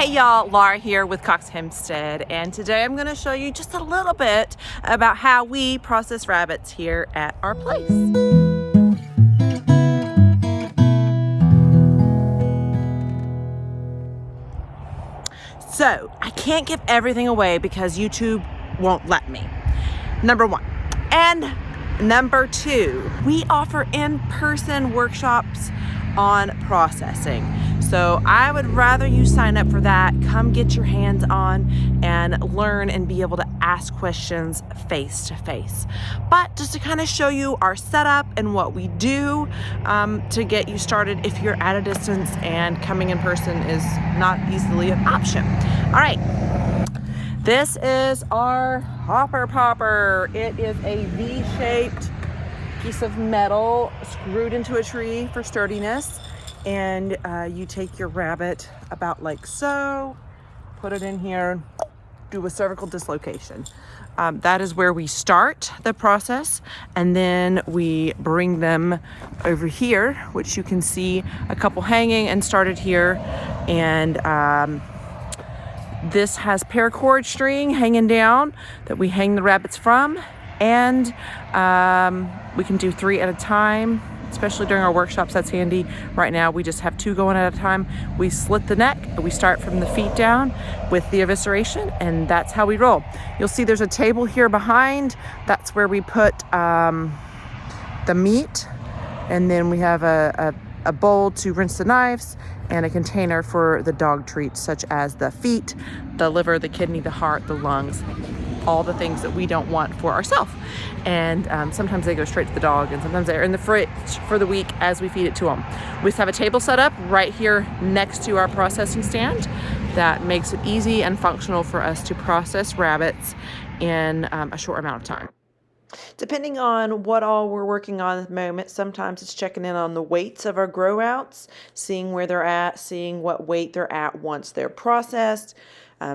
Hey y'all, Laura here with Cox Homestead, and today I'm going to show you just a little bit about how we process rabbits here at our place. So, I can't give everything away because YouTube won't let me, number one. And number two, we offer in-person workshops on processing. So I would rather you sign up for that, come get your hands on and learn and be able to ask questions face to face. But just to kind of show you our setup and what we do to get you started if you're at a distance and coming in person is not easily an option. All right, this is our hopper popper. It is a V-shaped piece of metal screwed into a tree for sturdiness. And you take your rabbit about like so, put it in here, do a cervical dislocation. That is where we start the process, and then we bring them over here, which you can see a couple hanging and started here. And this has paracord string hanging down that we hang the rabbits from, and we can do 3 at a time. Especially during our workshops, that's handy. Right now, we just have 2 going at a time. We slit the neck, we start from the feet down with the evisceration, and that's how we roll. You'll see there's a table here behind. That's where we put the meat, and then we have a bowl to rinse the knives, and a container for the dog treats, such as the feet, the liver, the kidney, the heart, the lungs, all the things that we don't want for ourselves. And sometimes they go straight to the dog, and sometimes they're in the fridge for the week as we feed it to them. We just have a table set up right here next to our processing stand that makes it easy and functional for us to process rabbits in a short amount of time. Depending on what all we're working on at the moment, sometimes it's checking in on the weights of our grow outs, seeing where they're at, seeing what weight they're at once they're processed,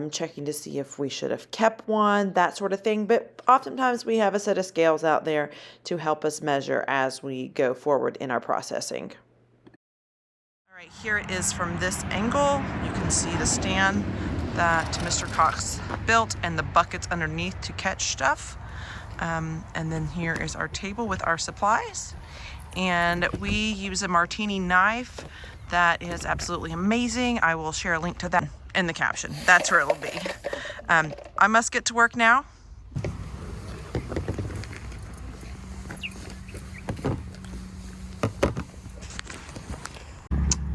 checking to see if we should have kept one, that sort of thing. But oftentimes we have a set of scales out there to help us measure as we go forward in our processing. All right, here it is from this angle. You can see the stand that Mr. Cox built and the buckets underneath to catch stuff. And then here is our table with our supplies. And we use a martini knife that is absolutely amazing. I will share a link to that in the caption. That's where it'll be. I must get to work now.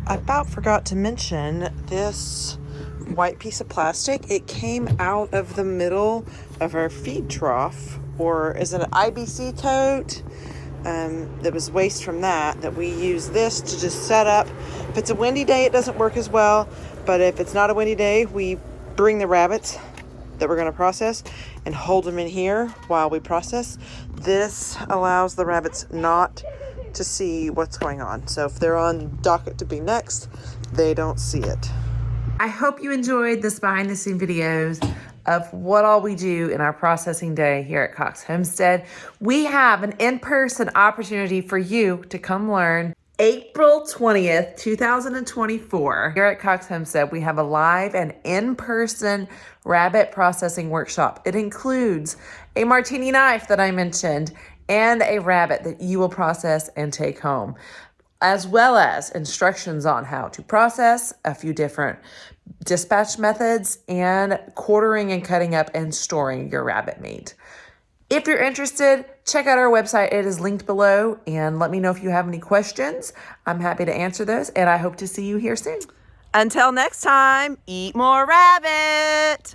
I about forgot to mention this white piece of plastic. It came out of the middle of our feed trough, or is it an IBC tote? There was waste from that we use this to just set up. If it's a windy day, it doesn't work as well, but if it's not a windy day, we bring the rabbits that we're going to process and hold them in here while we process. This allows the rabbits not to see what's going on. So if they're on docket to be next, they don't see it. I hope you enjoyed this behind the scene videos of what all we do in our processing day here at Cox Homestead. We have an in-person opportunity for you to come learn. April 20th, 2024. Here at Cox Homestead, we have a live and in-person rabbit processing workshop. It includes a martini knife that I mentioned and a rabbit that you will process and take home, as well as instructions on how to process, a few different dispatch methods, and quartering and cutting up and storing your rabbit meat. If you're interested, check out our website. It is linked below, and let me know if you have any questions. I'm happy to answer those, and I hope to see you here soon. Until next time, eat more rabbit!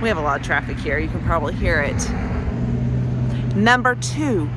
We have a lot of traffic here. You can probably hear it. Number 2,